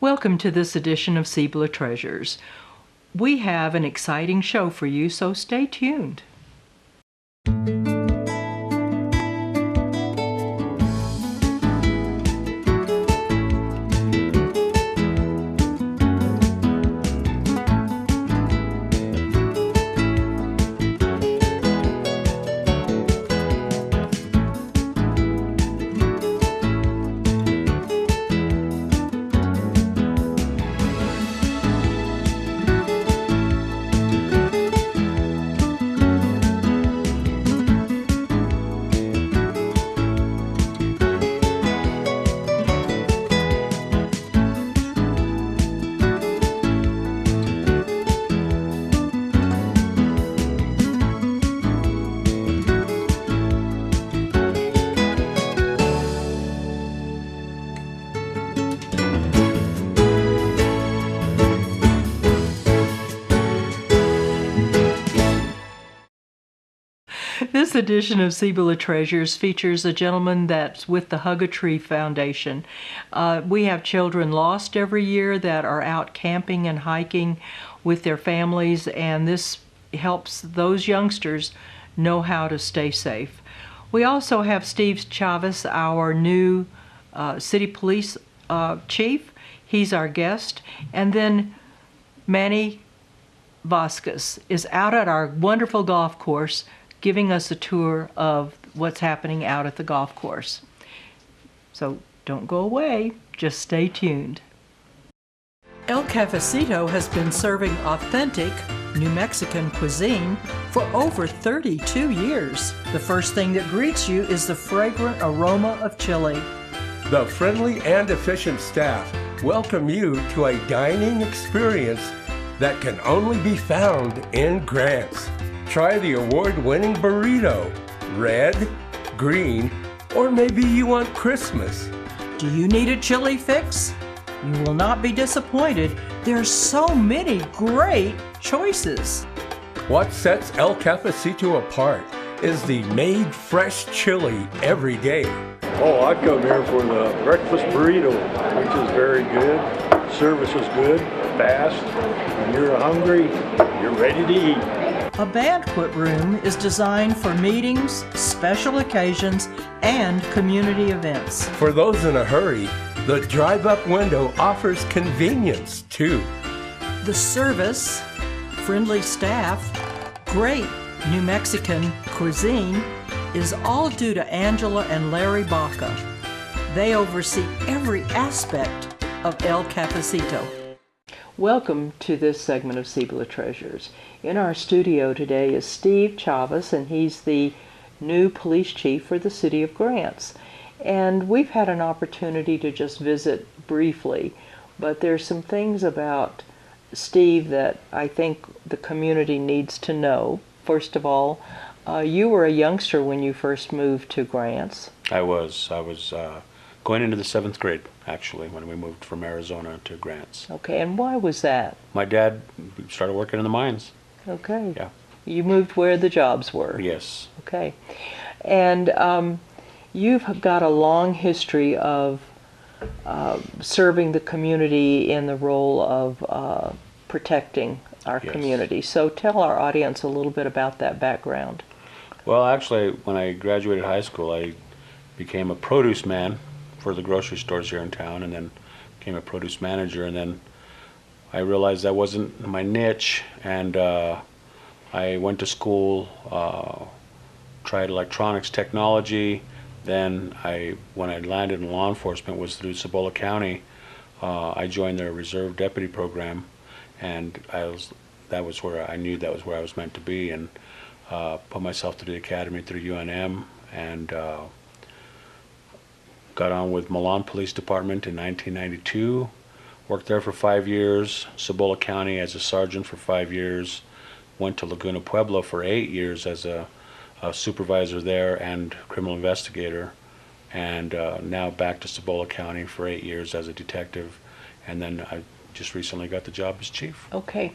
Welcome to this edition of Cibola Treasures. We have an exciting show for you, so stay tuned. This edition of Cibola Treasures features a gentleman that's with the Hug a Tree Foundation. We have children lost every year that are out camping and hiking with their families, and this helps those youngsters know how to stay safe. We also have Steve Chavez, our new city police chief. He's our guest. And then Manny Vasquez is out at our wonderful golf course giving us a tour of what's happening out at the golf course. So don't go away, just stay tuned. El Cafecito has been serving authentic New Mexican cuisine for over 32 years. The first thing that greets you is the fragrant aroma of chili. The friendly and efficient staff welcome you to a dining experience that can only be found in Grants. Try the award-winning burrito, red, green, or maybe you want Christmas. Do you need a chili fix? You will not be disappointed. There's so many great choices. What sets El Cafecito apart is the made fresh chili every day. Oh, I come here for the breakfast burrito, which is very good. Service is good, fast. When you're hungry, you're ready to eat. A banquet room is designed for meetings, special occasions, and community events. For those in a hurry, the drive-up window offers convenience too. The service, friendly staff, great New Mexican cuisine is all due to Angela and Larry Baca. They oversee every aspect of El Cafecito. Welcome to this segment of Cibola Treasures. In our studio today is Steve Chavez, and he's the new police chief for the city of Grants. And we've had an opportunity to just visit briefly, but there's some things about Steve that I think the community needs to know. First of all, you were a youngster when you first moved to Grants. I was going into the 7th grade, actually, when we moved from Arizona to Grants. Okay, and why was that? My dad started working in the mines. Okay. Yeah. You moved where the jobs were. Yes. Okay. And you've got a long history of serving the community in the role of protecting our Yes. community. So tell our audience a little bit about that background. Well, actually, when I graduated high school, I became a produce man for the grocery stores here in town, and then became a produce manager, and then I realized that wasn't my niche, and I went to school, tried electronics technology. Then when I landed in law enforcement was through Cibola County. I joined their reserve deputy program, and that was where I knew that was where I was meant to be, and put myself through the academy through UNM, and got on with Milan Police Department in 1992. Worked there for 5 years, Cibola County as a sergeant for 5 years, went to Laguna Pueblo for 8 years as a supervisor there and criminal investigator, and now back to Cibola County for 8 years as a detective, and then I just recently got the job as chief. Okay.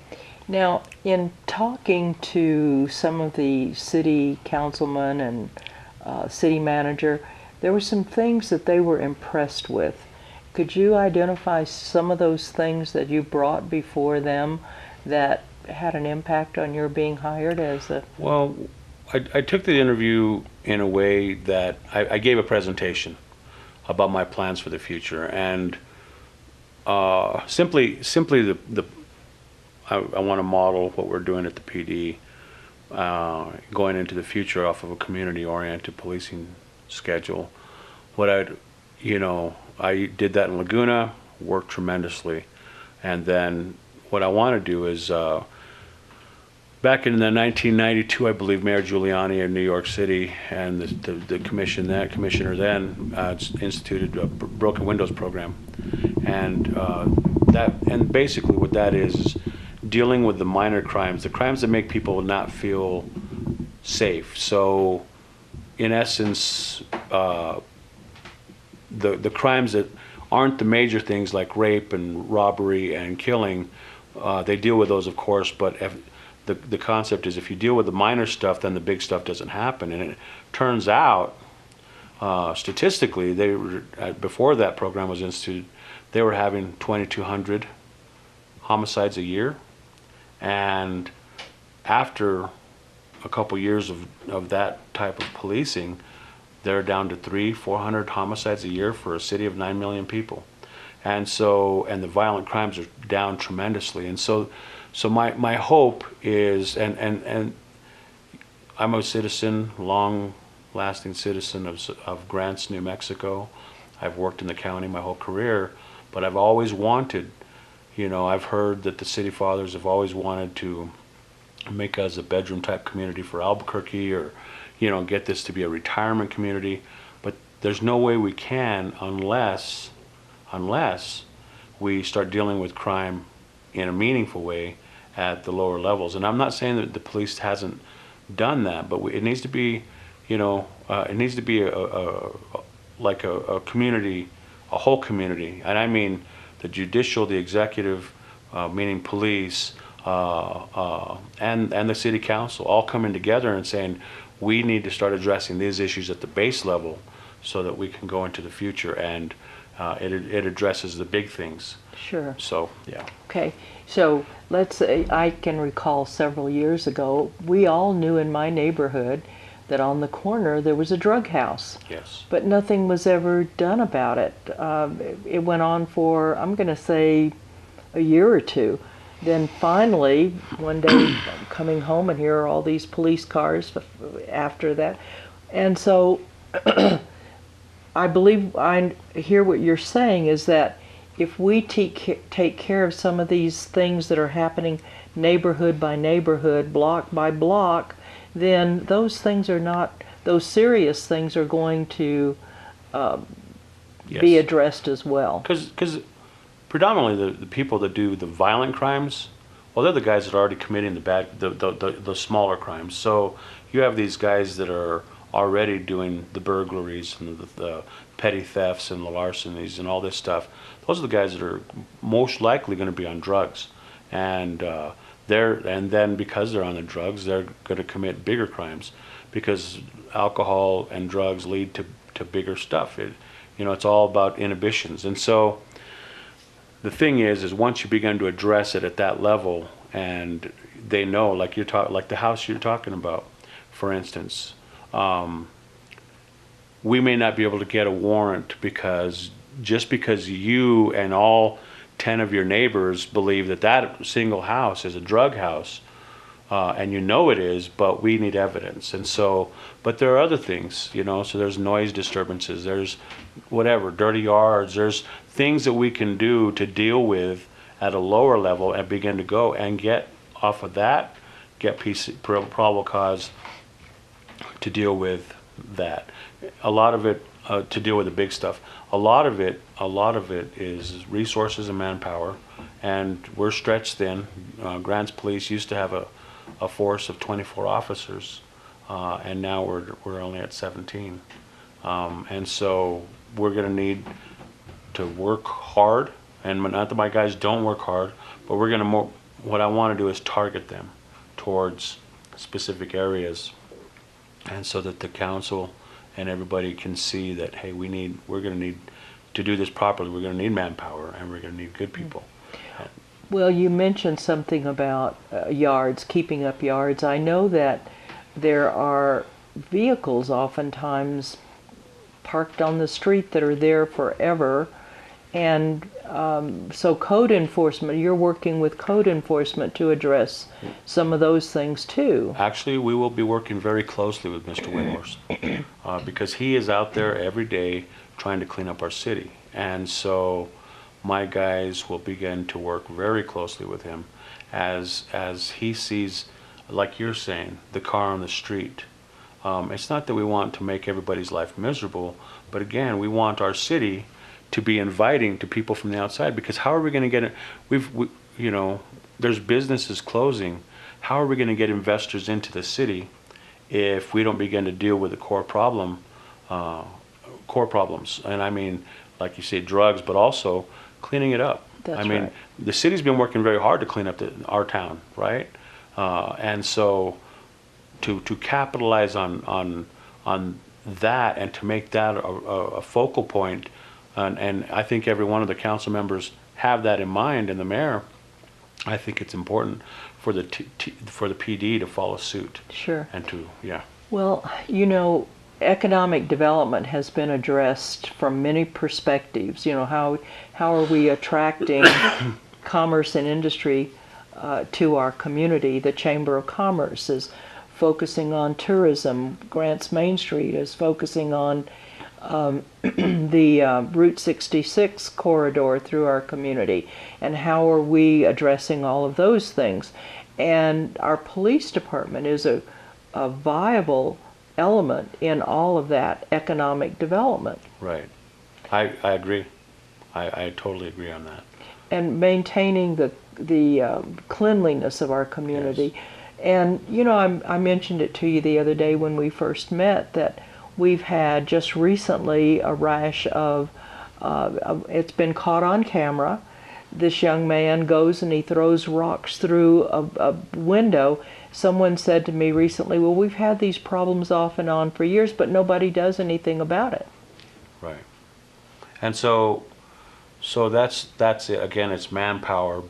Now, in talking to some of the city councilmen and city manager, there were some things that they were impressed with. Could you identify some of those things that you brought before them that had an impact on your being hired as a... Well, I took the interview in a way that I gave a presentation about my plans for the future, and simply I want to model what we're doing at the PD, going into the future off of a community-oriented policing schedule. I did that in Laguna, worked tremendously, and then what I want to do is, back in the 1992, I believe, Mayor Giuliani in New York City and the commissioner then instituted a broken windows program, and basically what that is dealing with the minor crimes, the crimes that make people not feel safe. So, in essence, the crimes that aren't the major things like rape and robbery and killing, they deal with those, of course, but the concept is if you deal with the minor stuff, then the big stuff doesn't happen. And it turns out, statistically, before that program was instituted, they were having 2,200 homicides a year. And after a couple years of that type of policing, they're down to 300-400 homicides a year for a city of 9 million people. And the violent crimes are down tremendously. And so my hope is, and I'm a citizen, long-lasting citizen of Grants, New Mexico. I've worked in the county my whole career, but I've always wanted, I've heard that the city fathers have always wanted to make us a bedroom type community for Albuquerque, or, get this to be a retirement community. But there's no way we can unless we start dealing with crime in a meaningful way at the lower levels. And I'm not saying that the police hasn't done that, but it needs to be, it needs to be a community, a whole community. And I mean the judicial, the executive, meaning police, and the city council all coming together and saying, we need to start addressing these issues at the base level so that we can go into the future, and it addresses the big things. Sure. So, yeah. Okay, so let's say I can recall several years ago, we all knew in my neighborhood that on the corner there was a drug house. Yes. But nothing was ever done about it. It went on for, I'm going to say, a year or two. Then finally, one day, coming home, and here are all these police cars after that. And so I believe I hear what you're saying is that if we take care of some of these things that are happening neighborhood by neighborhood, block by block, then those things are not, those serious things are going to be addressed as well. Because predominantly the people that do the violent crimes, well, they're the guys that are already committing the smaller crimes. So you have these guys that are already doing the burglaries and the petty thefts and the larcenies and all this stuff. Those are the guys that are most likely going to be on drugs, and then because they're on the drugs, they're going to commit bigger crimes, because alcohol and drugs lead to bigger stuff. It's all about inhibitions. And so the thing is once you begin to address it at that level, and they know, like the house you're talking about, for instance, we may not be able to get a warrant because you and all 10 of your neighbors believe that single house is a drug house, and it is, but we need evidence. And so, but there are other things, so there's noise disturbances, there's whatever, dirty yards, there's things that we can do to deal with at a lower level and begin to go and get off of that, get probable cause to deal with that. A lot of it to deal with the big stuff. A lot of it is resources and manpower, and we're stretched thin. Grants Police used to have a force of 24 officers, and now we're only at 17. And so we're going to need to work hard, and not that my guys don't work hard, but we're going to what I want to do is target them towards specific areas, and so that the council and everybody can see that, hey, we're going to need to do this properly, we're going to need manpower and we're going to need good people. Well, you mentioned something about yards, keeping up yards. I know that there are vehicles oftentimes parked on the street that are there forever. And so code enforcement, you're working with code enforcement to address some of those things too. Actually, we will be working very closely with Mr. Winhorst because he is out there every day trying to clean up our city. And so my guys will begin to work very closely with him as he sees, like you're saying, the car on the street. It's not that we want to make everybody's life miserable, but again, we want our city to be inviting to people from the outside, because how are we going to get it? You know, there's businesses closing. How are we going to get investors into the city if we don't begin to deal with the core problems? And I mean, like you say, drugs, but also cleaning it up. That's I mean, right. the city's been working very hard to clean up our town, right? And so to capitalize on that and to make that a focal point. And I think every one of the council members have that in mind, and the mayor, I think it's important for the for the PD to follow suit. Sure. And to, yeah. Well, you know, economic development has been addressed from many perspectives. You know, how are we attracting commerce and industry to our community? The Chamber of Commerce is focusing on tourism. Grants Main Street is focusing on the Route 66 corridor through our community, and how are we addressing all of those things? And our police department is a viable element in all of that economic development. Right. I agree. I totally agree on that. And maintaining the cleanliness of our community. Yes. And you know, I mentioned it to you the other day when we first met that we've had just recently a rash of, it's been caught on camera. This young man goes and he throws rocks through a window. Someone said to me recently, well, we've had these problems off and on for years, but nobody does anything about it. Right. And so that's it. Again, it's manpower,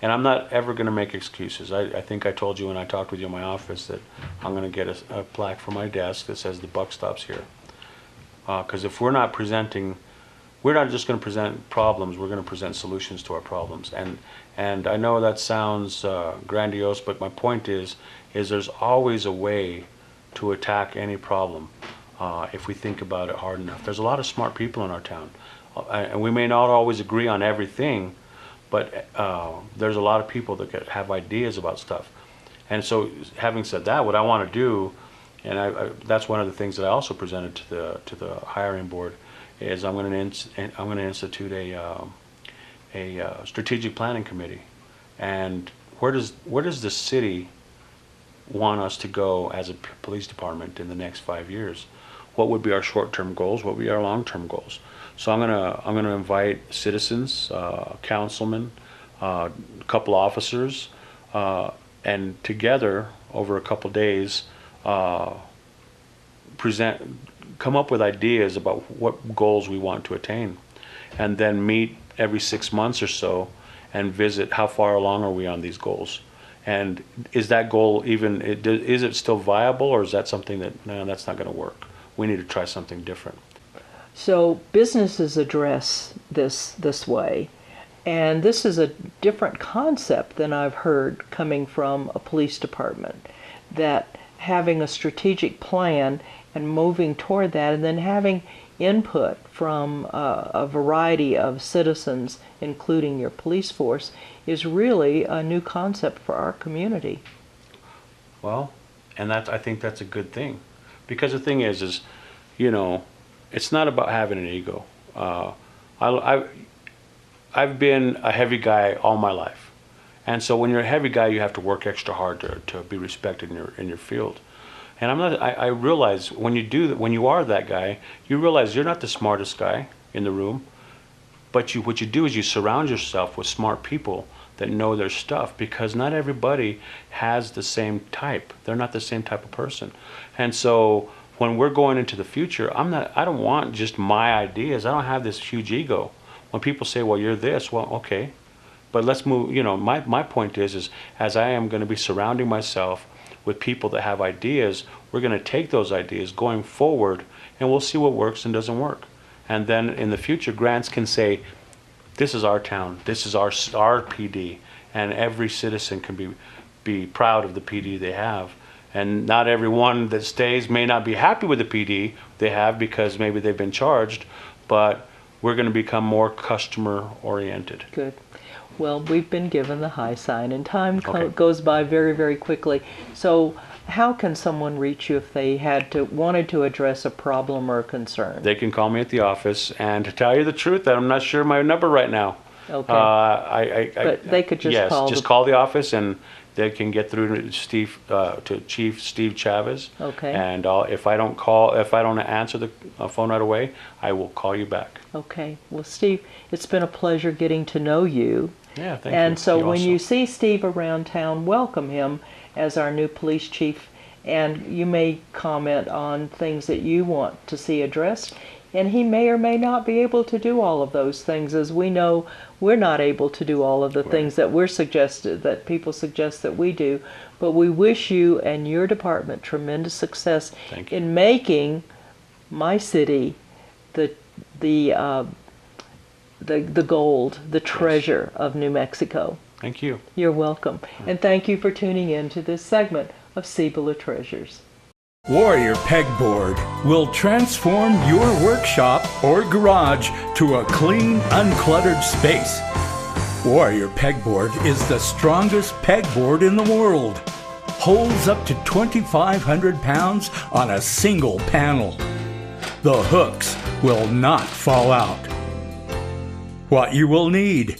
and I'm not ever going to make excuses. I think I told you when I talked with you in my office that I'm going to get a plaque for my desk that says the buck stops here. Because if we're not presenting, we're not just going to present problems, we're going to present solutions to our problems. And I know that sounds grandiose, but my point is there's always a way to attack any problem if we think about it hard enough. There's a lot of smart people in our town. And we may not always agree on everything, but there's a lot of people that have ideas about stuff. And so, having said that, what I want to do, and that's one of the things that I also presented to the hiring board, is I'm going to institute a strategic planning committee. And where does the city want us to go as a police department in the next 5 years? What would be our short-term goals? What would be our long-term goals? So I'm gonna invite citizens, councilmen, a couple officers, and together over a couple days, come up with ideas about what goals we want to attain, and then meet every 6 months or so and visit how far along are we on these goals, and is that goal is it still viable, or is that something that no, that's not going to work? We need to try something different. So businesses address this way, and this is a different concept than I've heard coming from a police department, that having a strategic plan and moving toward that, and then having input from a variety of citizens, including your police force, is really a new concept for our community. Well, and I think that's a good thing, because the thing is, you know, it's not about having an ego. I've been a heavy guy all my life, and so when you're a heavy guy, you have to work extra hard to be respected in your field. And I realize when you are that guy, you realize you're not the smartest guy in the room, but what you do is you surround yourself with smart people that know their stuff, because not everybody has the same type. They're not the same type of person. And so when we're going into the future, I don't want just my ideas. I don't have this huge ego. When people say, well, you're this, well, okay. But let's move, my point is as I am going to be surrounding myself with people that have ideas, we're going to take those ideas going forward and we'll see what works and doesn't work. And then in the future, grants can say, this is our town, this is our PD, and every citizen can be proud of the PD they have. And not everyone that stays may not be happy with the PD they have because maybe they've been charged, but we're going to become more customer oriented. Good. Well, we've been given the high sign, and time goes by very, very quickly. So how can someone reach you if they wanted to address a problem or a concern? They can call me at the office, and to tell you the truth, I'm not sure my number right now. Okay. But they could just call the office, and they can get through to Chief Steve Chavez. Okay. And if I don't answer the phone right away, I will call you back. Okay. Well, Steve, it's been a pleasure getting to know you. Yeah, thank you. And so You when also. you see Steve around town, welcome him as our new police chief, and you may comment on things that you want to see addressed. And he may or may not be able to do all of those things. As we know, we're not able to do all of the things that that people suggest that we do. But we wish you and your department tremendous success in making my city the gold, the treasure of New Mexico. Thank you. You're welcome. And thank you for tuning in to this segment of Cibola Treasures. Warrior Pegboard will transform your workshop or garage to a clean, uncluttered space. Warrior Pegboard is the strongest pegboard in the world. Holds up to 2,500 pounds on a single panel. The hooks will not fall out. What you will need: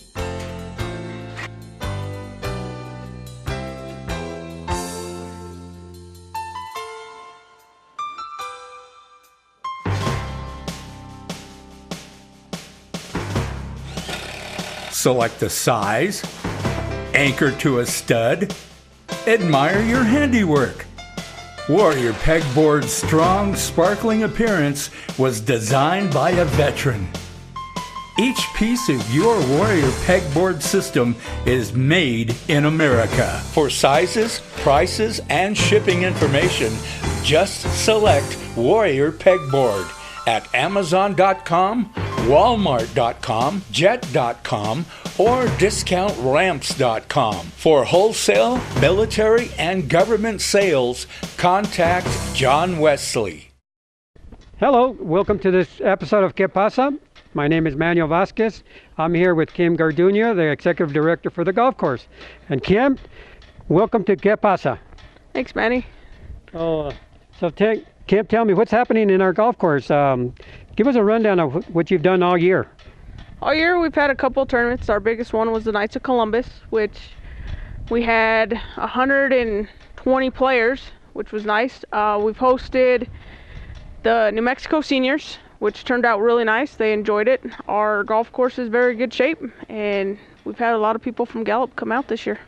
select the size, anchor to a stud, admire your handiwork. Warrior Pegboard's strong, sparkling appearance was designed by a veteran. Each piece of your Warrior Pegboard system is made in America. For sizes, prices, and shipping information, just select Warrior Pegboard at Amazon.com, Walmart.com, Jet.com, or DiscountRamps.com. For wholesale, military, and government sales, contact John Wesley. Hello, welcome to this episode of Que Pasa. My name is Manuel Vasquez. I'm here with Kim Garduño, the Executive Director for the golf course. And Kim, welcome to Que Pasa. Thanks, Manny. So Kim, tell me what's happening in our golf course. Give us a rundown of what you've done all year. All year we've had a couple tournaments. Our biggest one was the Knights of Columbus, which we had 120 players, which was nice. We've hosted the New Mexico Seniors, which turned out really nice. They enjoyed it. Our golf course is very good shape, and we've had a lot of people from Gallup come out this year.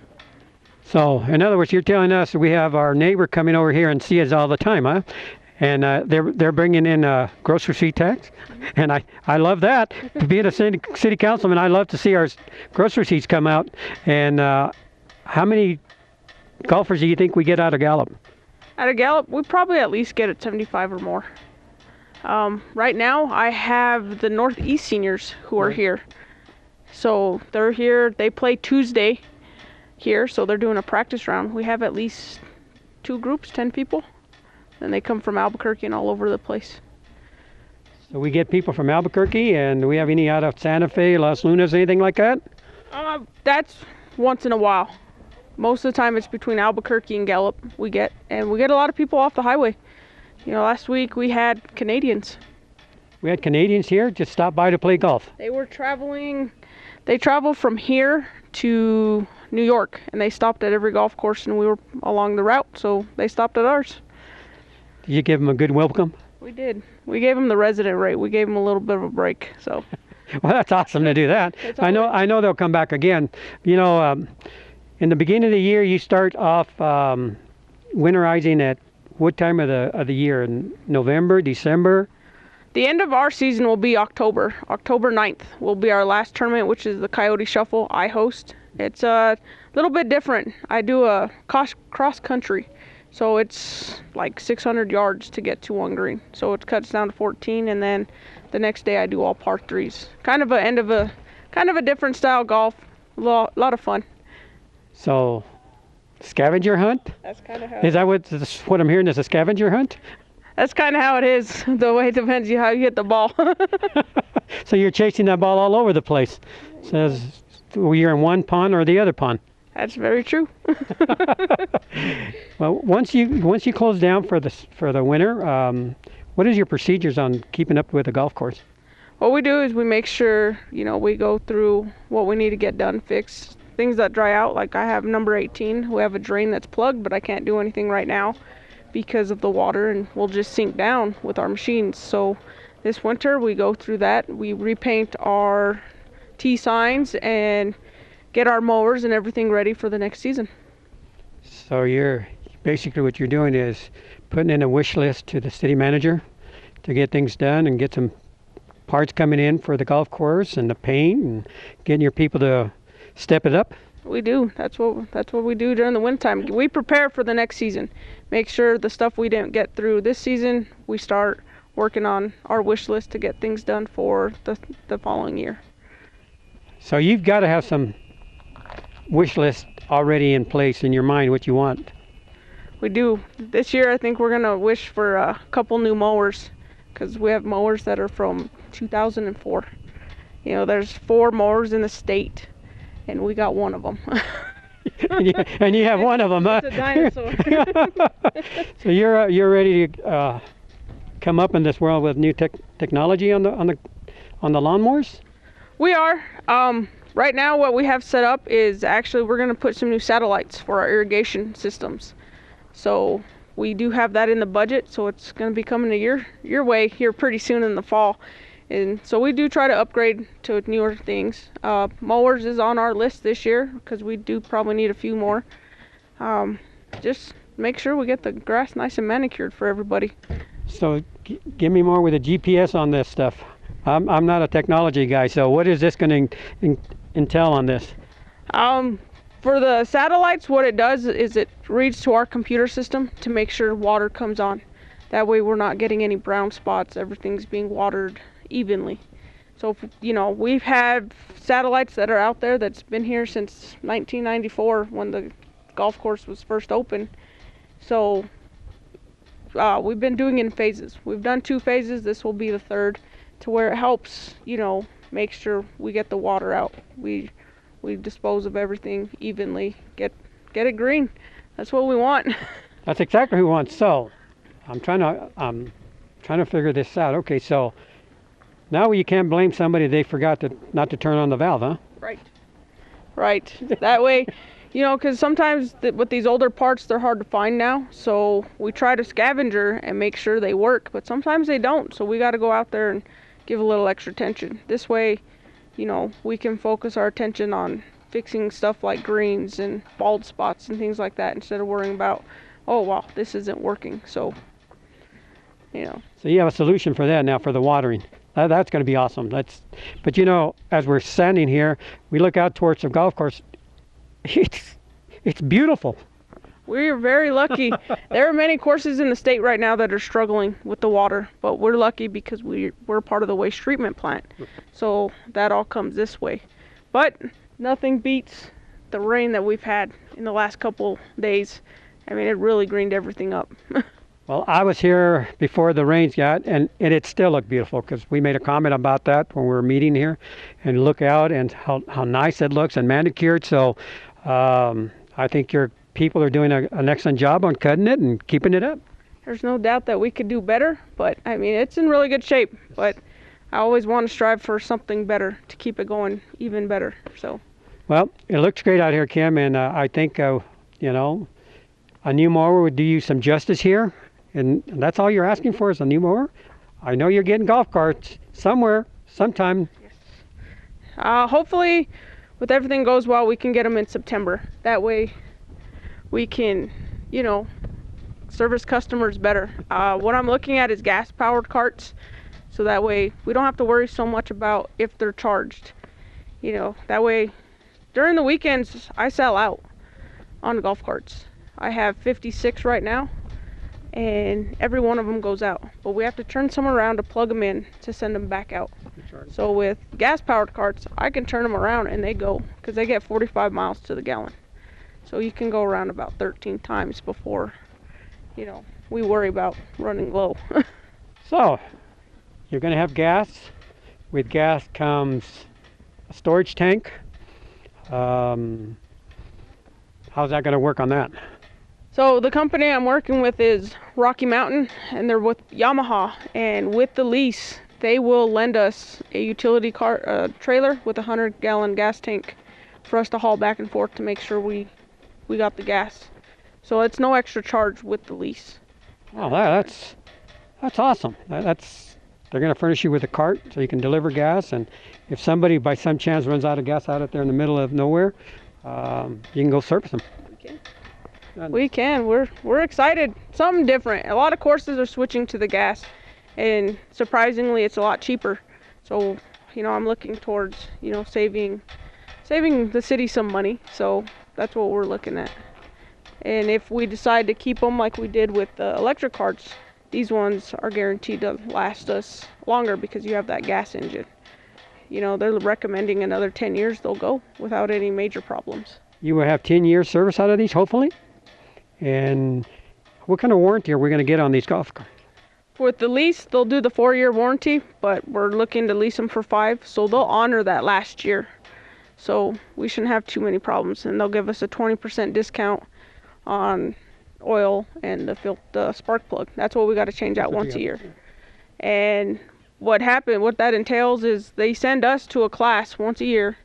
So, in other words, you're telling us we have our neighbor coming over here and see us all the time, huh? And they're bringing in grocery receipt tax, and I love that. Being a city councilman, I love to see our grocery receipts come out. And how many golfers do you think we get out of Gallup? Out of Gallup, we probably at least get at 75 or more. Right now, I have the Northeast Seniors who are here. So they're here. They play Tuesday here, so they're doing a practice round. We have at least 2 groups, 10 people. And they come from Albuquerque and all over the place. So we get people from Albuquerque, and do we have any out of Santa Fe, Las Lunas, anything like that? That's once in a while. Most of the time it's between Albuquerque and Gallup we get a lot of people off the highway. Last week we had Canadians. We had Canadians here just stop by to play golf. They were traveling. They traveled from here to New York, and they stopped at every golf course, and we were along the route, so they stopped at ours. Did you give them a good welcome? We did. We gave them the resident rate. We gave them a little bit of a break. So. Well, that's awesome to do that. I know they'll come back again. In the beginning of the year, you start off winterizing at what time of the year? In November, December? The end of our season will be October. October 9th will be our last tournament, which is the Coyote Shuffle I host. It's a little bit different. I do a cross country, so it's like 600 yards to get to one green. So it cuts down to 14, and then the next day I do all par threes. Kind of a different style golf. A lot of fun. So, scavenger hunt? That's kind of how. Is that what I'm hearing? Is a scavenger hunt? That's kind of how it is. The way it depends how you hit the ball. So you're chasing that ball all over the place. Says you're in one pond or the other pond. That's very true. Well, once you close down for the winter, what is your procedures on keeping up with the golf course? What we do is we make sure, we go through what we need to get done, fix things that dry out. Like I have number 18, we have a drain that's plugged, but I can't do anything right now because of the water, and we'll just sink down with our machines. So this winter we go through that. We repaint our T signs and get our mowers and everything ready for the next season. So you're basically what you're doing is putting in a wish list to the city manager to get things done and get some parts coming in for the golf course and the paint and getting your people to step it up. We do. That's what we do during the wintertime. We prepare for the next season. Make sure the stuff we didn't get through this season, we start working on our wish list to get things done for the following year. So you've got to have some wish list already in place in your mind what you want. We do. This year I think we're going to wish for a couple new mowers, because we have mowers that are from 2004. There's 4 mowers in the state, and we got one of them. and you have one of them, huh? It's a dinosaur. So you're ready to come up in this world with new technology on the lawnmowers? We are. Right now what we have set up is actually we're going to put some new satellites for our irrigation systems. So we do have that in the budget, so it's going to be coming to your way here pretty soon in the fall. And so we do try to upgrade to newer things. Mowers is on our list this year because we do probably need a few more. Just make sure we get the grass nice and manicured for everybody. So give me more with a GPS on this stuff. I'm not a technology guy, so what is this going to entail on this? For the satellites, what it does is it reads to our computer system to make sure water comes on. That way we're not getting any brown spots. Everything's being watered evenly. So, we've had satellites that are out there that's been here since 1994 when the golf course was first opened. So we've been doing it in phases. We've done 2 phases. This will be the 3rd, to where it helps, make sure we get the water out. We dispose of everything evenly, get it green. That's what we want. That's exactly what we want. So I'm trying to figure this out. Okay, so now you can't blame somebody they forgot not to turn on the valve, huh? Right. That way, because sometimes with these older parts, they're hard to find now. So we try to scavenger and make sure they work, but sometimes they don't. So we got to go out there and give a little extra attention. This way, we can focus our attention on fixing stuff like greens and bald spots and things like that, instead of worrying about, oh, wow, this isn't working. So, So you have a solution for that now for the watering. That's going to be awesome. But as we're standing here, we look out towards the golf course. It's beautiful. We're very lucky. There are many courses in the state right now that are struggling with the water, but we're lucky because we're part of the waste treatment plant. So that all comes this way. But nothing beats the rain that we've had in the last couple days. I mean, it really greened everything up. Well, I was here before the rains got, and it still looked beautiful, because we made a comment about that when we were meeting here, and look out and how nice it looks and manicured. So I think your people are doing an excellent job on cutting it and keeping it up. There's no doubt that we could do better, but I mean, it's in really good shape. But I always want to strive for something better to keep it going even better. So. Well, it looks great out here, Kim, and I think a new mower would do you some justice here. And that's all you're asking for is a new mower? I know you're getting golf carts somewhere, sometime. Yes. Hopefully, with everything goes well, we can get them in September. That way, we can, service customers better. What I'm looking at is gas-powered carts, so that way we don't have to worry so much about if they're charged. You know, that way during the weekends I sell out on golf carts. I have 56 right now, and every one of them goes out. But we have to turn some around to plug them in to send them back out. So with gas-powered carts, I can turn them around and they go, because they get 45 miles to the gallon. So you can go around about 13 times before, you know, we worry about running low. So, you're going to have gas. With gas comes a storage tank. How's that going to work on that? So the company I'm working with is Rocky Mountain, and they're with Yamaha. And with the lease, they will lend us a utility car trailer with a 100-gallon gas tank for us to haul back and forth to make sure we got the gas. So it's no extra charge with the lease. Oh, that's awesome. They're going to furnish you with a cart so you can deliver gas, and if somebody by some chance runs out of gas out there in the middle of nowhere, you can go service them. We can. We're excited. Something different. A lot of courses are switching to the gas, and surprisingly, it's a lot cheaper. So, you know, I'm looking towards, you know, saving the city some money. So that's what we're looking at. And if we decide to keep them like we did with the electric carts, these ones are guaranteed to last us longer because you have that gas engine. You know, they're recommending another 10 years they'll go without any major problems. You will have 10 years service out of these, hopefully. And what kind of warranty are we going to get on these golf carts? With the lease, they'll do the 4-year warranty, but we're looking to lease them for 5, so they'll honor that last year. So we shouldn't have too many problems, and they'll give us a 20% discount on oil and the spark plug. That's what we got to change out once a year. And what that entails is they send us to a class once a year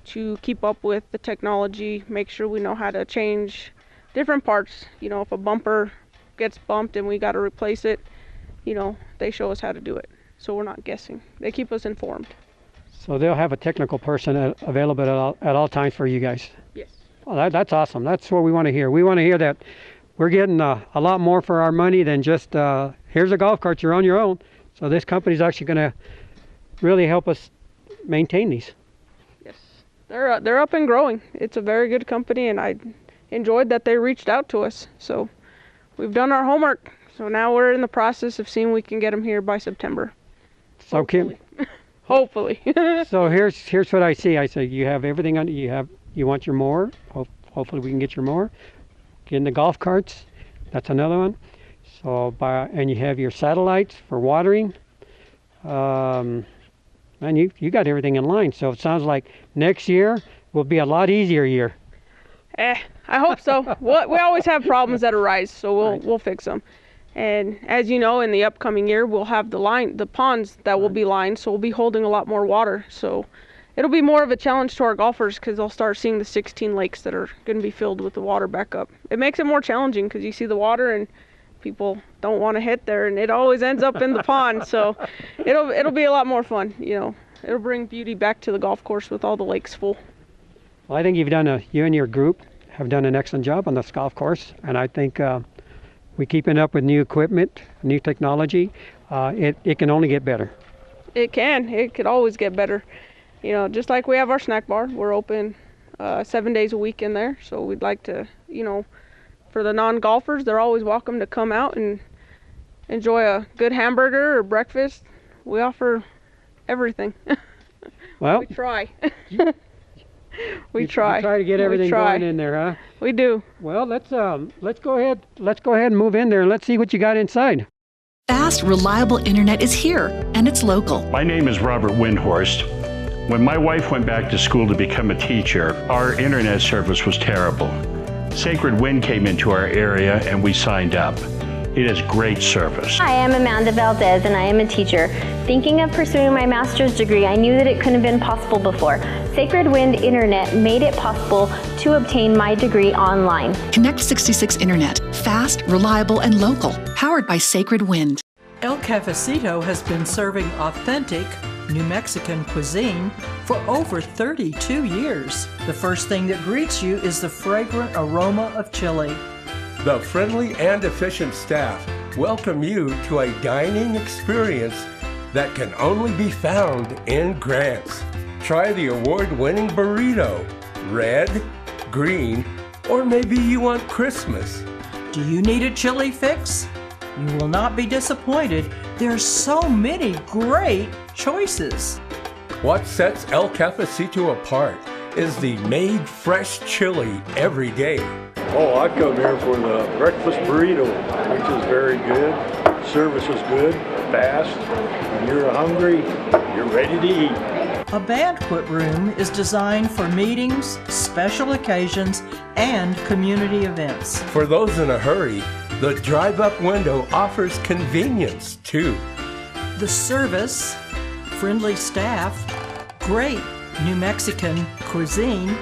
to keep up with the technology, make sure we know how to change different parts. You know, if a bumper gets bumped and we got to replace it, you know, they show us how to do it. So we're not guessing. They keep us informed. So they'll have a technical person available at all times for you guys? Yes. Well, that's awesome. That's what we want to hear. We want to hear that we're getting a lot more for our money than just, here's a golf cart, you're on your own. So this company's actually going to really help us maintain these. Yes. They're up and growing. It's a very good company, and I enjoyed that they reached out to us. So we've done our homework. So now we're in the process of seeing we can get them here by September. So Kim, hopefully. So here's what I see. I say you have everything on. You want your mower. Hopefully we can get your mower. Get in the golf carts. That's another one. So and you have your satellites for watering. And you got everything in line. So it sounds like next year will be a lot easier year. I hope so. We always have problems that arise, so we'll fix them. And as you know, in the upcoming year, we'll have the ponds that will be lined, so we'll be holding a lot more water. So it'll be more of a challenge to our golfers because they'll start seeing the 16 lakes that are going to be filled with the water back up. It makes it more challenging because you see the water and people don't want to hit there, and it always ends up in the pond. So it'll be a lot more fun. You know, it'll bring beauty back to the golf course with all the lakes full. Well, I think you and your group have done an excellent job on this golf course, and I think we're keeping up with new equipment, new technology. It can only get better. It can. It could always get better. You know, just like we have our snack bar, we're open 7 days a week in there. So we'd like to, you know, for the non-golfers, they're always welcome to come out and enjoy a good hamburger or breakfast. We offer everything. Well, we try. We try to get everything going in there, huh? We do. Well, let's go ahead and move in there and let's see what you got inside. Fast, reliable internet is here, and it's local. My name is Robert Windhorst. When my wife went back to school to become a teacher, our internet service was terrible. Sacred Wind came into our area and we signed up. It is great service. Hi, I'm Amanda Valdez and I am a teacher. Thinking of pursuing my master's degree, I knew that it couldn't have been possible before. Sacred Wind Internet made it possible to obtain my degree online. Connect 66 Internet. Fast, reliable, and local. Powered by Sacred Wind. El Cafecito has been serving authentic New Mexican cuisine for over 32 years. The first thing that greets you is the fragrant aroma of chili. The friendly and efficient staff welcome you to a dining experience that can only be found in Grants. Try the award-winning burrito, red, green, or maybe you want Christmas. Do you need a chili fix? You will not be disappointed. There's so many great choices. What sets El Cafecito apart is the made fresh chili every day. Oh, I come here for the breakfast burrito, which is very good. Service is good, fast. When you're hungry, you're ready to eat. A banquet room is designed for meetings, special occasions, and community events. For those in a hurry, the drive-up window offers convenience too. The service, friendly staff, great New Mexican cuisine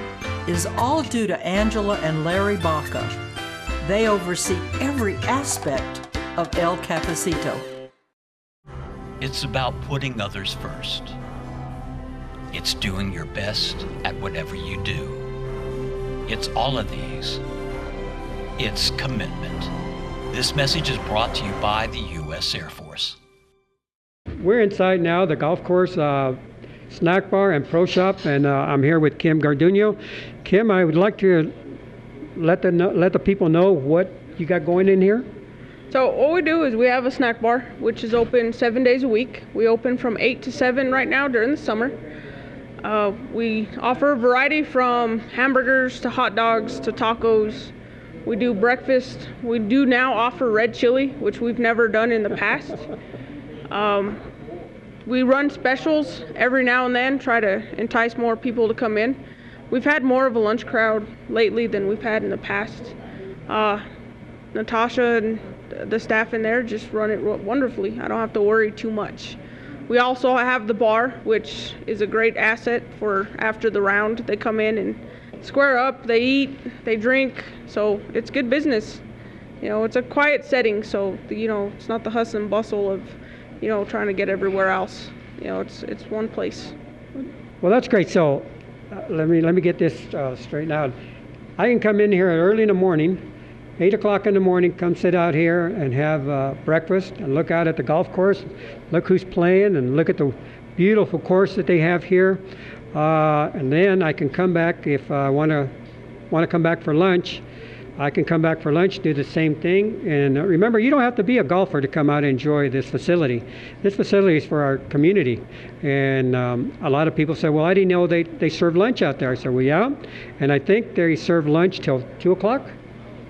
is all due to Angela and Larry Baca. They oversee every aspect of El Cafecito. It's about putting others first. It's doing your best at whatever you do. It's all of these. It's commitment. This message is brought to you by the U.S. Air Force. We're inside now, the golf course snack bar and pro shop, and I'm here with Kim Garduno. Kim, I would like to let the people know what you got going in here. So what we do is we have a snack bar, which is open 7 days a week. We open from 8 to 7 right now during the summer. We offer a variety from hamburgers to hot dogs to tacos. We do breakfast. We do now offer red chili, which we've never done in the past. We run specials every now and then, try to entice more people to come in. We've had more of a lunch crowd lately than we've had in the past. Natasha and the staff in there just run it wonderfully. I don't have to worry too much. We also have the bar, which is a great asset for after the round. They come in and square up, they eat, they drink, so it's good business. You know, it's a quiet setting, so it's not the hustle and bustle of trying to get everywhere else. It's one place. Well, that's great. So let me get this straightened out. I can come in here early in the morning, 8 o'clock in the morning, come sit out here and have breakfast and look out at the golf course, look who's playing and look at the beautiful course that they have here. And then I can come back if I want to come back for lunch. I can come back for lunch, do the same thing. And remember, you don't have to be a golfer to come out and enjoy this facility. This facility is for our community. And a lot of people say, well, I didn't know they serve lunch out there. I said, well, yeah. And I think they serve lunch till 2 o'clock.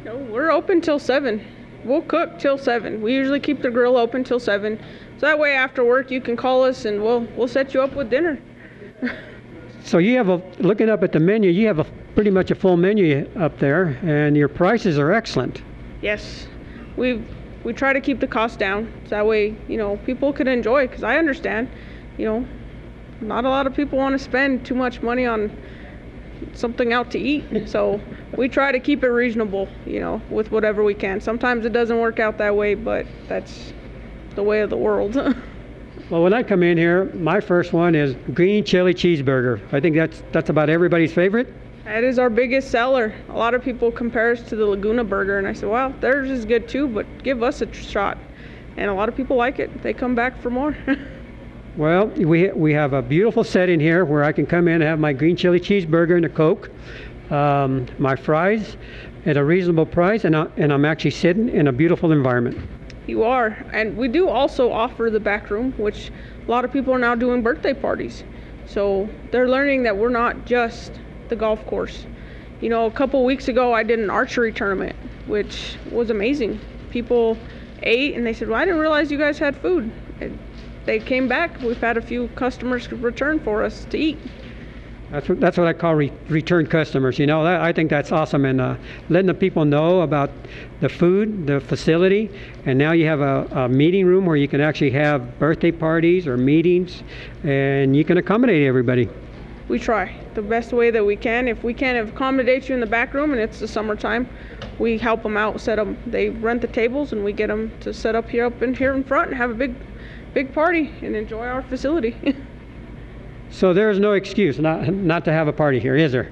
No, we're open till 7. We'll cook till 7. We usually keep the grill open till 7. So that way after work you can call us and we'll set you up with dinner. So you have looking up at the menu, you have pretty much a full menu up there, and your prices are excellent. Yes, we try to keep the cost down, so that way people can enjoy. Because I understand, not a lot of people want to spend too much money on something out to eat. So we try to keep it reasonable, with whatever we can. Sometimes it doesn't work out that way, but that's the way of the world. Well, when I come in here, my first one is green chili cheeseburger. I think that's about everybody's favorite. That is our biggest seller. A lot of people compare us to the Laguna burger, and I said, well, theirs is good too, but give us a shot. And a lot of people like it. They come back for more. Well, we have a beautiful setting here where I can come in and have my green chili cheeseburger and a Coke, my fries at a reasonable price, and I'm actually sitting in a beautiful environment. You are. And we do also offer the back room, which a lot of people are now doing birthday parties. So they're learning that we're not just the golf course. A couple weeks ago I did an archery tournament, which was amazing. People ate and they said, well, I didn't realize you guys had food. And they came back. We've had a few customers return for us to eat. That's what I call return customers. I think that's awesome, and letting the people know about the food, the facility, and now you have a meeting room where you can actually have birthday parties or meetings, and you can accommodate everybody. We try the best way that we can. If we can't accommodate you in the back room and it's the summertime, we help them out, set them. They rent the tables and we get them to set up here in front and have a big party and enjoy our facility. So there's no excuse not to have a party here, is there?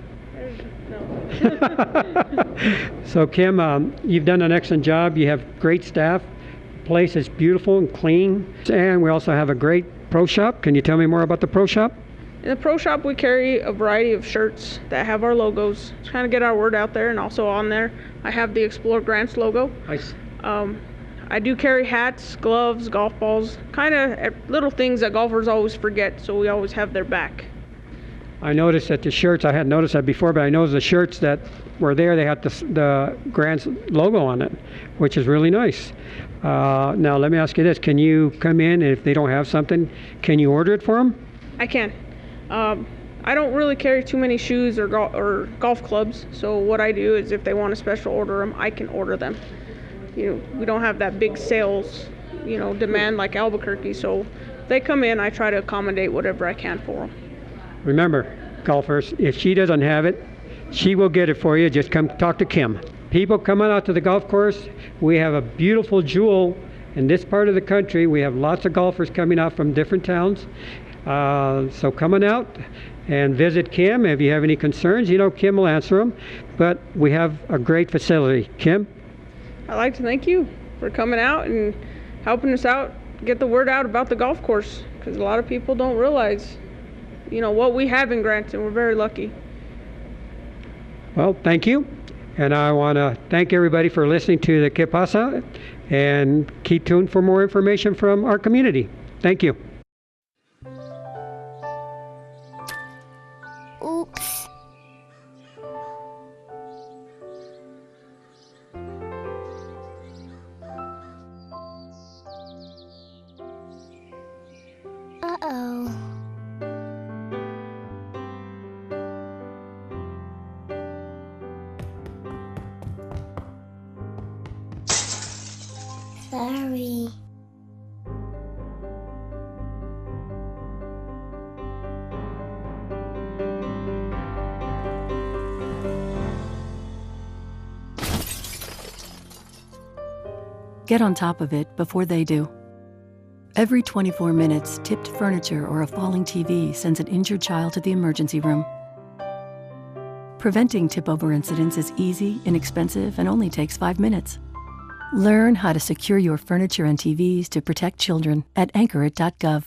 No. So Kim, you've done an excellent job. You have great staff. Place is beautiful and clean. And we also have a great pro shop. Can you tell me more about the pro shop? In the pro shop, we carry a variety of shirts that have our logos to kind of get our word out there. And also on there, I have the Explore Grants logo. Nice. I do carry hats, gloves, golf balls, kind of little things that golfers always forget, so we always have their back. I noticed that the shirts, I hadn't noticed that before, but I noticed the shirts that were there, they had the Grants logo on it, which is really nice. Now, let me ask you this. Can you come in, and if they don't have something, can you order it for them? I can. I don't really carry too many shoes or golf clubs, so what I do is if they want a special order them, I can order them. We don't have that big sales, demand like Albuquerque, so if they come in, I try to accommodate whatever I can for them. Remember, golfers, if she doesn't have it, she will get it for you. Just come talk to Kim. People coming out to the golf course, we have a beautiful jewel in this part of the country. We have lots of golfers coming out from different towns. So coming out and visit Kim. If you have any concerns, Kim will answer them. But we have a great facility. Kim? I'd like to thank you for coming out and helping us out, get the word out about the golf course, because a lot of people don't realize, what we have in Grants, and we're very lucky. Well, thank you. And I want to thank everybody for listening to the Que Pasa, and keep tuned for more information from our community. Thank you. Oops. Uh-oh. Sorry. Get on top of it before they do. Every 24 minutes, tipped furniture or a falling TV sends an injured child to the emergency room. Preventing tip-over incidents is easy, inexpensive, and only takes 5 minutes. Learn how to secure your furniture and TVs to protect children at anchorit.gov.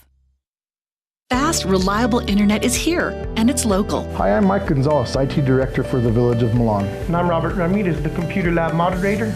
Fast, reliable internet is here, and it's local. Hi, I'm Mike Gonzalez, IT Director for the Village of Milan. And I'm Robert Ramirez, the Computer Lab Moderator.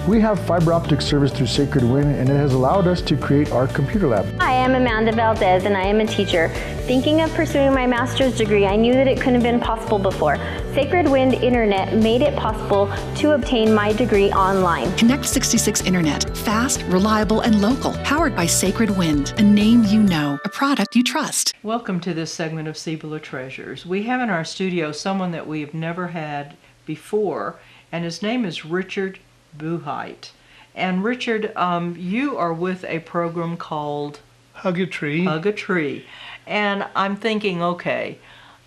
We have fiber optic service through Sacred Wind, and it has allowed us to create our computer lab. Hi, I'm Amanda Valdez, and I am a teacher. Thinking of pursuing my master's degree, I knew that it couldn't have been possible before. Sacred Wind Internet made it possible to obtain my degree online. Connect 66 Internet. Fast, reliable, and local. Powered by Sacred Wind. A name you know. A product you trust. Welcome to this segment of Cibola Treasures. We have in our studio someone that we have never had before, and his name is Richard Buheit. And Richard, you are with a program called Hug a Tree. Hug a Tree. And I'm thinking, okay,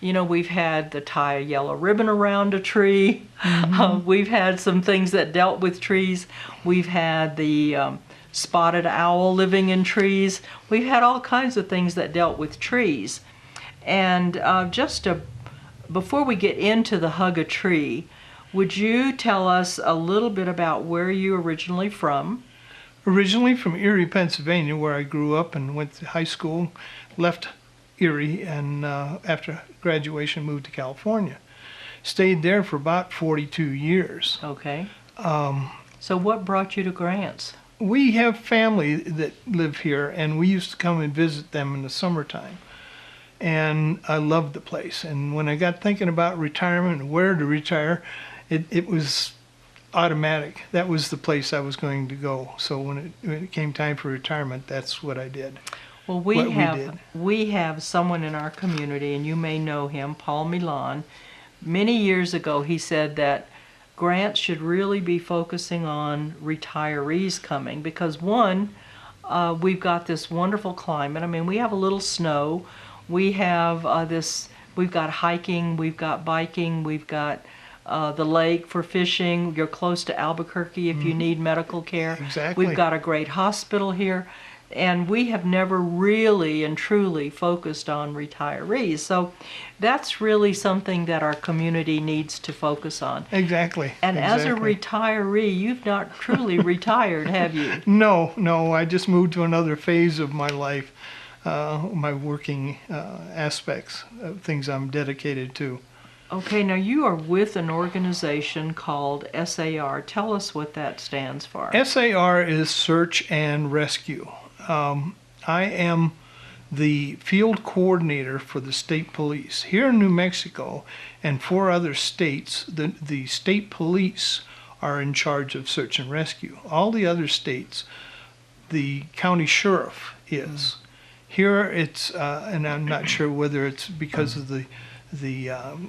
we've had the tie a yellow ribbon around a tree. Mm-hmm. We've had some things that dealt with trees. We've had the spotted owl living in trees. We've had all kinds of things that dealt with trees. And before we get into the Hug a Tree, would you tell us a little bit about where you're originally from? Originally from Erie, Pennsylvania, where I grew up and went to high school, left Erie, and after graduation moved to California. Stayed there for about 42 years. Okay. So what brought you to Grants? We have family that live here, and we used to come and visit them in the summertime. And I loved the place. And when I got thinking about retirement and where to retire, it was automatic. That was the place I was going to go. So when it came time for retirement, that's what I did. Well, we have someone in our community, and you may know him, Paul Milan. Many years ago, he said that Grants should really be focusing on retirees coming because, one, we've got this wonderful climate. I mean, we have a little snow. We have we've got hiking, we've got biking, we've got the lake for fishing. You're close to Albuquerque if you need medical care. Exactly. We've got a great hospital here. And we have never really and truly focused on retirees. So that's really something that our community needs to focus on. Exactly. And as a retiree, you've not truly retired, have you? No, I just moved to another phase of my life, my working aspects, things I'm dedicated to. Okay, now you are with an organization called SAR. Tell us what that stands for. SAR is Search and Rescue. I am the field coordinator for the state police. Here in New Mexico and 4 other states, the state police are in charge of search and rescue. All the other states, the county sheriff is. Here it's, and I'm not sure whether it's because of the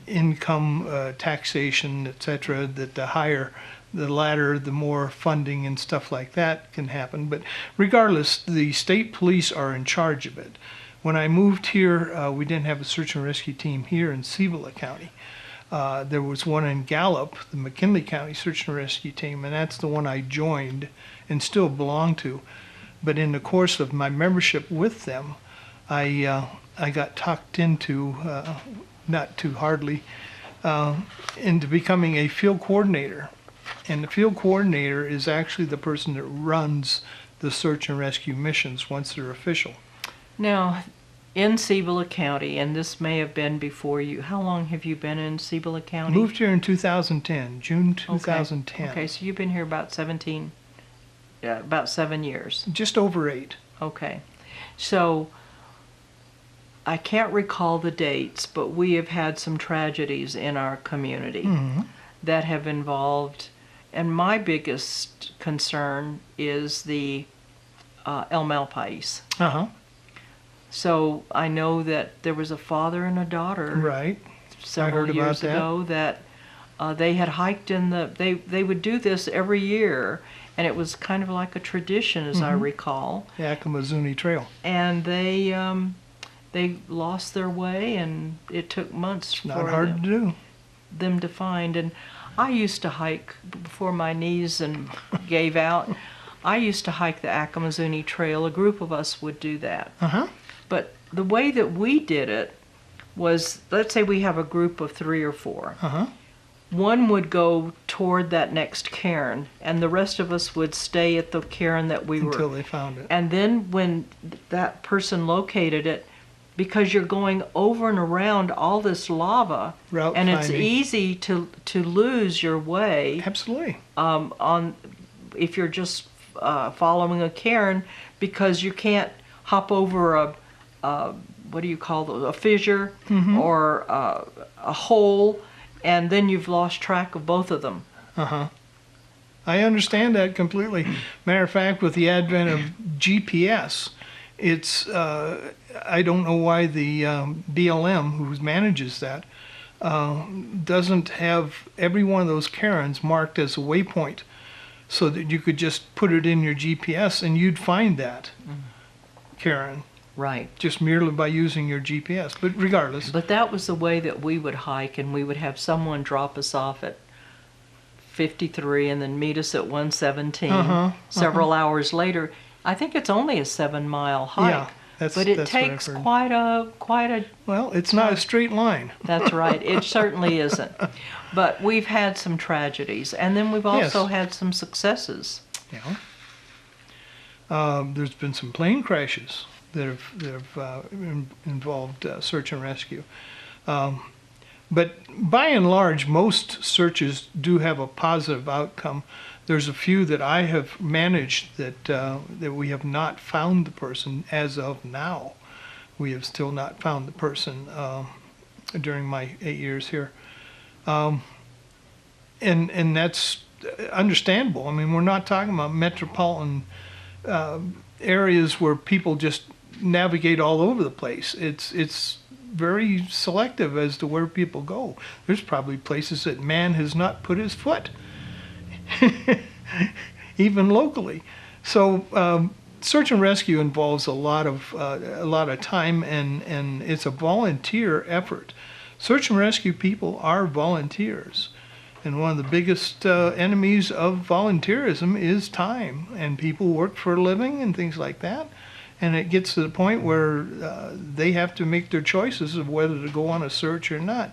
income taxation, etc., that the higher the ladder, the more funding and stuff like that can happen. But regardless, the state police are in charge of it. When I moved here, we didn't have a search and rescue team here in Cibola County. There was one in Gallup, the McKinley County Search and Rescue Team, and that's the one I joined and still belong to. But in the course of my membership with them, I got talked into, not too hardly, into becoming a field coordinator. And the field coordinator is actually the person that runs the search and rescue missions once they're official. Now, in Cibola County, and this may have been before you, how long have you been in Cibola County? Moved here in 2010, June 2010. Okay, so you've been here about 7 years. Just over 8. Okay. So I can't recall the dates, but we have had some tragedies in our community that have involved, and my biggest concern is the El Malpais. So I know that there was a father and a daughter several years ago that they had hiked in the, they would do this every year, and it was kind of like a tradition, as I recall. The Akamazuni Trail. And they lost their way, and it took months for them to find. And I used to hike before my knees and gave out. I used to hike the Akamazuni Trail. A group of us would do that. But the way that we did it was, let's say we have a group of 3 or 4. One would go toward that next cairn, and the rest of us would stay at the cairn that we were. Until they found it. And then when that person located it, because you're going over and around all this lava, and it's easy to lose your way. Absolutely. If you're just following a cairn, because you can't hop over a what do you call those, a fissure or a hole, and then you've lost track of both of them. I understand that completely. Matter of fact, with the advent of GPS, it's I don't know why the BLM, who manages that, doesn't have every one of those cairns marked as a waypoint, so that you could just put it in your GPS and you'd find that cairn. Right. Just merely by using your GPS, but regardless. But that was the way that we would hike, and we would have someone drop us off at 53 and then meet us at 117 several hours later. I think it's only a 7-mile hike. Yeah, but it takes quite a well, it's not a straight line. That's right. It certainly isn't. But we've had some tragedies, and then we've also had some successes. Yeah. There's been some plane crashes that have involved search and rescue. But by and large, most searches do have a positive outcome. There's a few that I have managed that we have not found the person as of now. We have still not found the person during my 8 years here. And that's understandable. I mean, we're not talking about metropolitan areas where people just navigate all over the place. It's very selective as to where people go. There's probably places that man has not put his foot, even locally. So search and rescue involves a lot of time, and it's a volunteer effort. Search and rescue people are volunteers. And one of the biggest enemies of volunteerism is time. And people work for a living and things like that. And it gets to the point where they have to make their choices of whether to go on a search or not.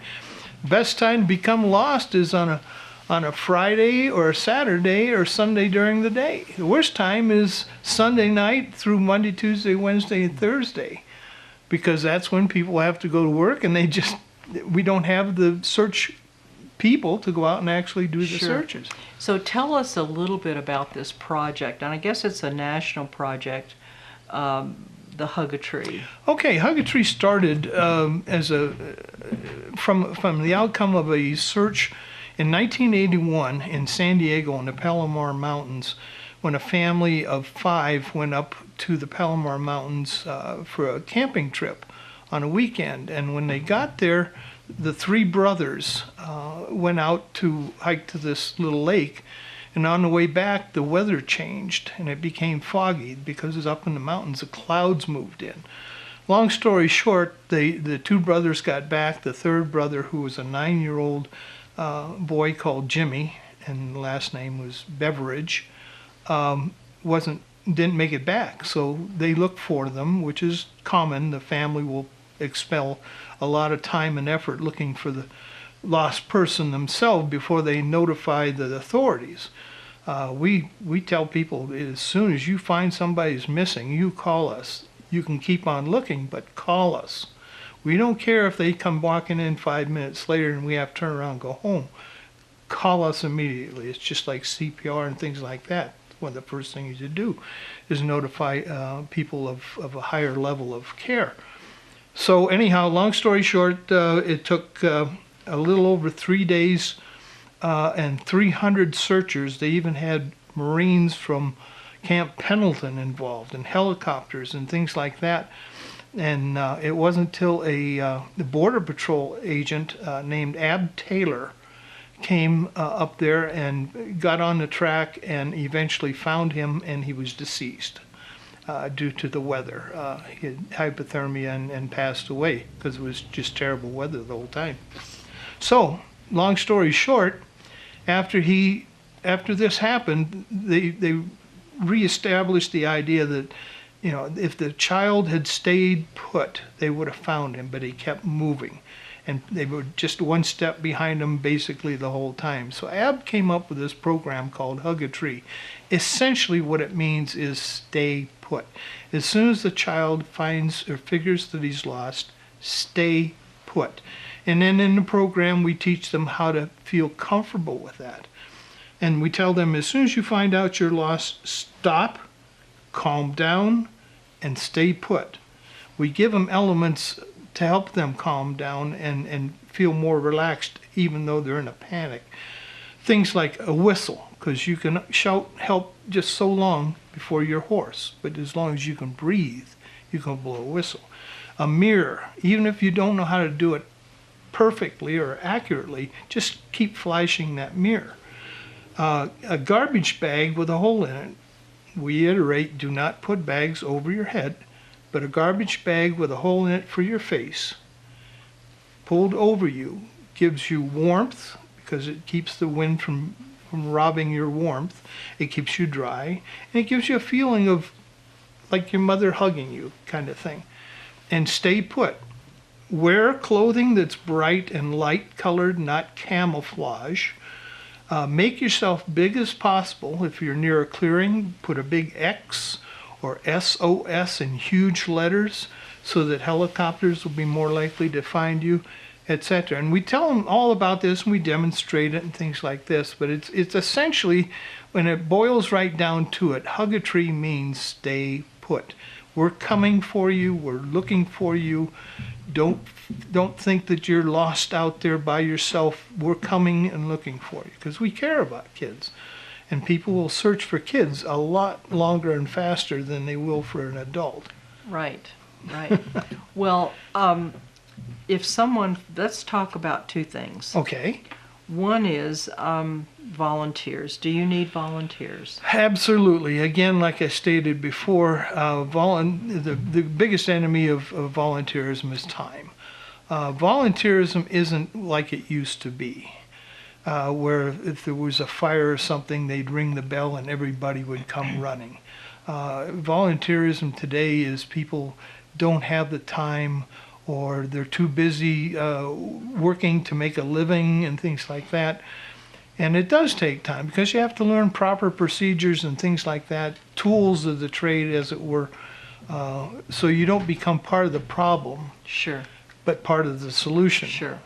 Best time to become lost is on a Friday or a Saturday or Sunday during the day. The worst time is Sunday night through Monday, Tuesday, Wednesday, and Thursday, because that's when people have to go to work, and we don't have the search people to go out and actually do the searches. So tell us a little bit about this project, and I guess it's a national project, the Hug a Tree. Okay, Hug a Tree started from the outcome of a search in 1981 in San Diego in the Palomar Mountains, when a family of 5 went up to the Palomar Mountains for a camping trip on a weekend. And when they got there, the 3 brothers went out to hike to this little lake, and on the way back the weather changed and it became foggy because it's up in the mountains, the clouds moved in. Long story short, the 2 brothers got back. The 3rd brother, who was a 9-year-old boy called Jimmy, and the last name was Beveridge, didn't make it back. So they looked for them, which is common. The family will expel a lot of time and effort looking for the lost person themselves before they notify the authorities. We tell people, as soon as you find somebody's missing, you call us. You can keep on looking, but call us. We don't care if they come walking in 5 minutes later and we have to turn around and go home. Call us immediately. It's just like CPR and things like that. One of the first things you do is notify people of a higher level of care. So anyhow, long story short, it took a little over 3 days and 300 searchers. They even had Marines from Camp Pendleton involved, and helicopters and things like that. And it wasn't until the Border Patrol agent named Ab Taylor came up there and got on the track and eventually found him, and he was deceased due to the weather. He had hypothermia and passed away because it was just terrible weather the whole time. So, long story short, after this happened, they reestablished the idea that, you know, if the child had stayed put, they would have found him, but he kept moving. And they were just one step behind him basically the whole time. So Ab came up with this program called Hug a Tree. Essentially what it means is stay put. As soon as the child finds or figures that he's lost, stay put. And then in the program we teach them how to feel comfortable with that. And we tell them, as soon as you find out you're lost, stop, calm down, and stay put. We give them elements to help them calm down and feel more relaxed even though they're in a panic. Things like a whistle, because you can shout help just so long before you're hoarse, but as long as you can breathe, you can blow a whistle. A mirror, even if you don't know how to do it perfectly or accurately, just keep flashing that mirror. A garbage bag with a hole in it. We iterate, do not put bags over your head, but a garbage bag with a hole in it for your face, pulled over you, gives you warmth because it keeps the wind from robbing your warmth. It keeps you dry, and it gives you a feeling of like your mother hugging you kind of thing. And stay put. Wear clothing that's bright and light colored, not camouflage. Make yourself big as possible. If you're near a clearing, put a big X or SOS in huge letters so that helicopters will be more likely to find you, etc. And we tell them all about this and we demonstrate it and things like this, but it's essentially, when it boils right down to it, Hug a Tree means stay put. We're coming for you, we're looking for you. Don't think that you're lost out there by yourself. We're coming and looking for you because we care about kids. And people will search for kids a lot longer and faster than they will for an adult. Right. Well, if someone, let's talk about 2 things. Okay. One is volunteers. Do you need volunteers? Absolutely. Again, like I stated before, the biggest enemy of volunteerism is time. Volunteerism isn't like it used to be. where if there was a fire or something, they'd ring the bell and everybody would come running. Volunteerism today is people don't have the time, or they're too busy working to make a living and things like that. And it does take time because you have to learn proper procedures and things like that, tools of the trade, as it were, so you don't become part of the problem. Sure. But part of the solution. Sure.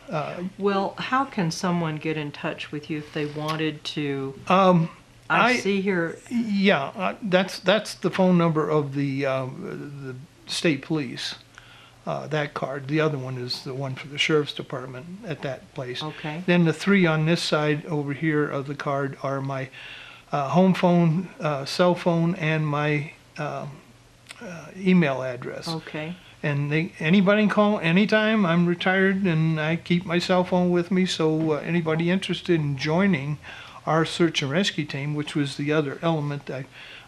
Well, how can someone get in touch with you if they wanted to? I see here. Yeah, that's the phone number of the state police. That card. The other one is the one for the sheriff's department at that place. Okay. Then the three on this side over here of the card are my home phone, cell phone, and my email address. Okay. And anybody can call anytime. I'm retired and I keep my cell phone with me, so anybody interested in joining our search and rescue team, which was the other element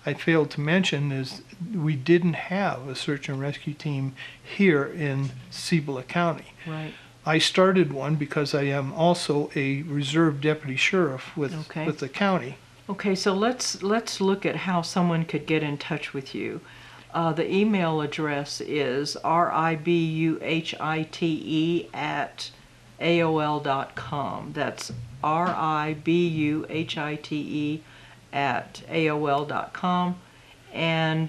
I failed to mention, is we didn't have a search and rescue team here in Cibola County. Right. I started one because I am also a reserve deputy sheriff with the county. Okay, so let's look at how someone could get in touch with you. The email address is ribuhite@aol.com. That's ribuhite@aol.com. And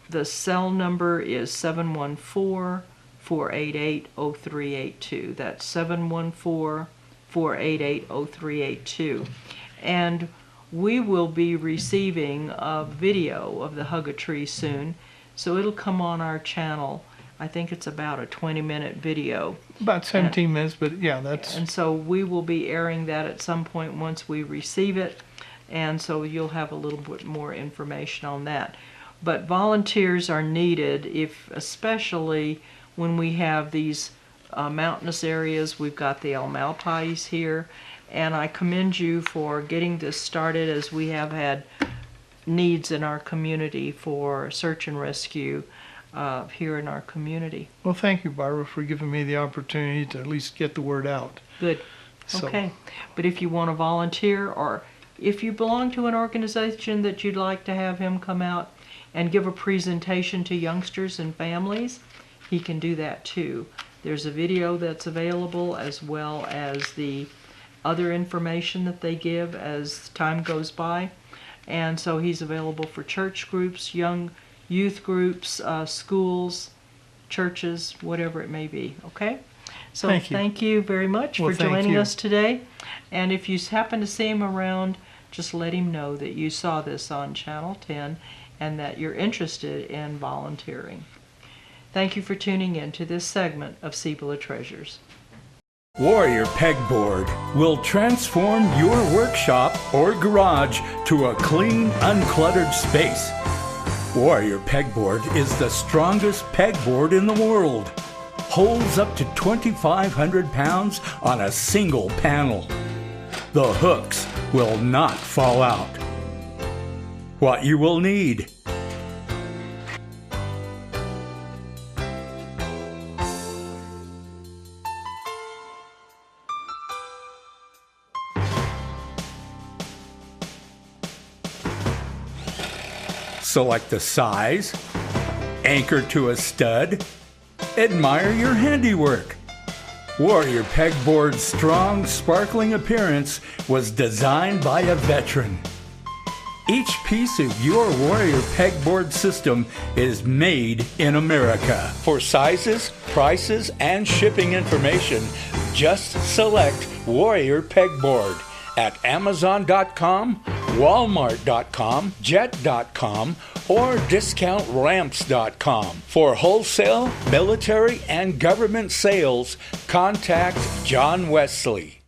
the cell number is 714-488-0382. That's 714-488-0382. And we will be receiving a video of the Hug a Tree soon, so it'll come on our channel. I think it's about a 20-minute video. About 17 minutes, but yeah, that's... And so we will be airing that at some point once we receive it, and so you'll have a little bit more information on that. But volunteers are needed, especially when we have these mountainous areas. We've got the Almalpais here, and I commend you for getting this started, as we have had needs in our community for search and rescue here in our community. Well, thank you, Barbara, for giving me the opportunity to at least get the word out. Good. So. Okay. But if you want to volunteer, or if you belong to an organization that you'd like to have him come out and give a presentation to youngsters and families, he can do that too. There's a video that's available, as well as the other information that they give as time goes by. And so he's available for church groups, young youth groups, schools, churches, whatever it may be. Okay? So thank you very much for joining us today. And if you happen to see him around, just let him know that you saw this on Channel 10 and that you're interested in volunteering. Thank you for tuning in to this segment of Cibola Treasures. Warrior Pegboard will transform your workshop or garage to a clean, uncluttered space. Warrior Pegboard is the strongest pegboard in the world. Holds up to 2,500 pounds on a single panel. The hooks will not fall out. What you will need: select the size, anchor to a stud, admire your handiwork. Warrior Pegboard's strong, sparkling appearance was designed by a veteran. Each piece of your Warrior Pegboard system is made in America. For sizes, prices, and shipping information, just select Warrior Pegboard at Amazon.com, Walmart.com, Jet.com, or DiscountRamps.com. For wholesale, military, and government sales, contact John Wesley.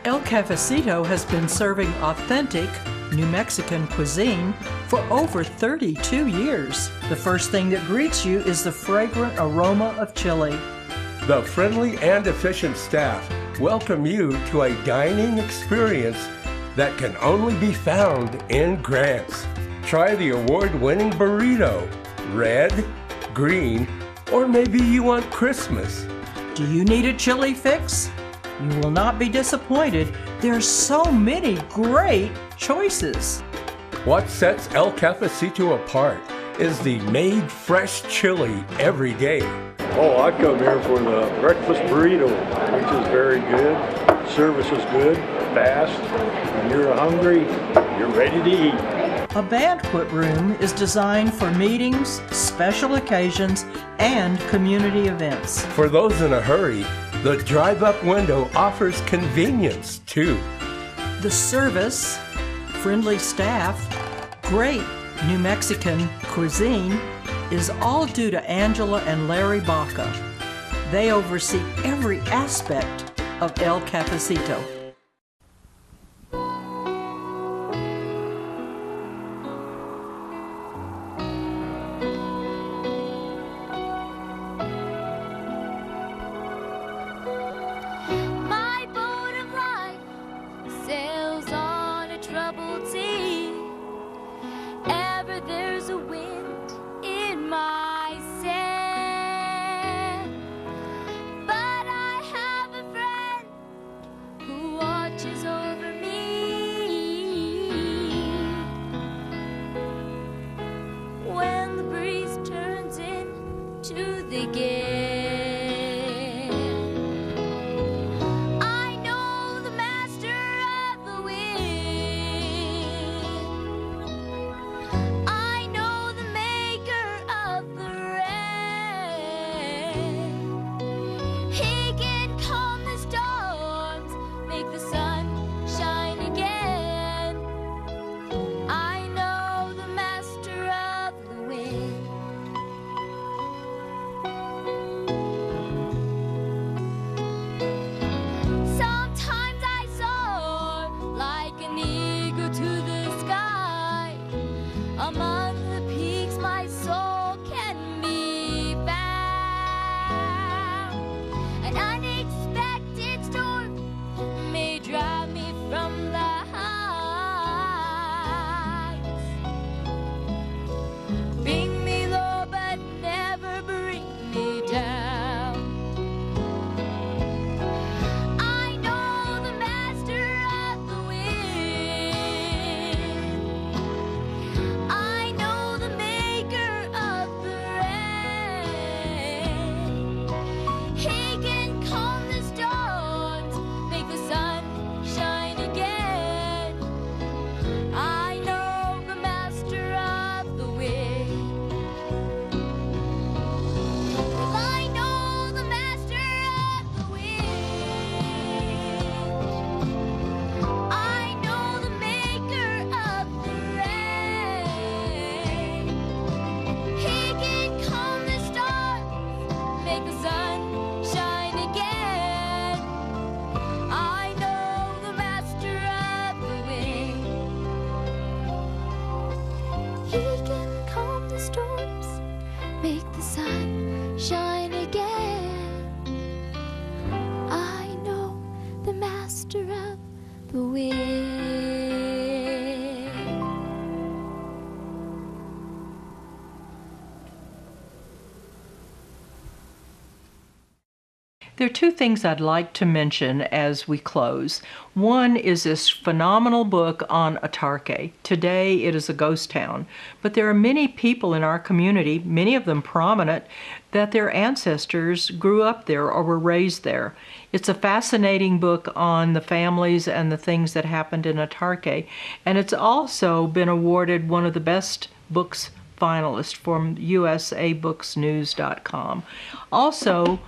El Cafecito has been serving authentic New Mexican cuisine for over 32 years. The first thing that greets you is the fragrant aroma of chili. The friendly and efficient staff welcome you to a dining experience that can only be found in Grants. Try the award-winning burrito, red, green, or maybe you want Christmas. Do you need a chili fix? You will not be disappointed. There's so many great choices. What sets El Cafecito apart is the made fresh chili every day. Oh, I come here for the breakfast burrito, which is very good. Service is good, fast. When you're hungry, you're ready to eat. A banquet room is designed for meetings, special occasions, and community events. For those in a hurry, the drive-up window offers convenience too. The service, friendly staff, great New Mexican cuisine is all due to Angela and Larry Baca. They oversee every aspect of El Cafecito. My boat of life sails on a troubled sea. Ever there's a wind in my sail. But I have a friend who watches over me. When the breeze turns into the gale, I know the master of the wind. I know the maker of the rain. He can calm the storms, make the sun shine again. I know the master of the wind. Sometimes I soar like an eagle to the sky. Among the peaks my soul can be found. An unexpected storm may drive me from the heights. Bring me low but never bring me down. I know the master of the wind. I know the maker of the rain. He can calm the storms, make the sun shine again. I know the master of the wind. I know the master of the wind. I know the maker of the rain. He can calm the storms, make the sun shine again. I know the master of the wind. He can calm the storms, make the sun shine again. I know the master of the wind. There are two things I'd like to mention as we close. One is this phenomenal book on Atarque. Today it is a ghost town, but there are many people in our community, many of them prominent, that their ancestors grew up there or were raised there. It's a fascinating book on the families and the things that happened in Atarque, and it's also been awarded one of the best books finalists from usabooksnews.com. Also,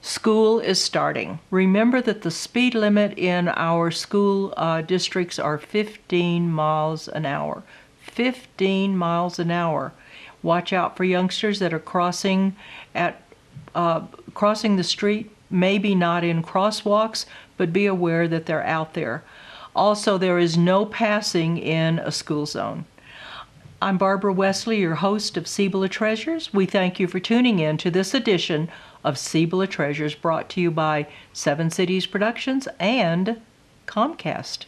school is starting. Remember that the speed limit in our school districts are 15 miles an hour. 15 miles an hour. Watch out for youngsters that are crossing the street, maybe not in crosswalks, but be aware that they're out there. Also, there is no passing in a school zone. I'm Barbara Wesley, your host of Cibola Treasures. We thank you for tuning in to this edition of Cibola Treasures, brought to you by Seven Cities Productions and Comcast.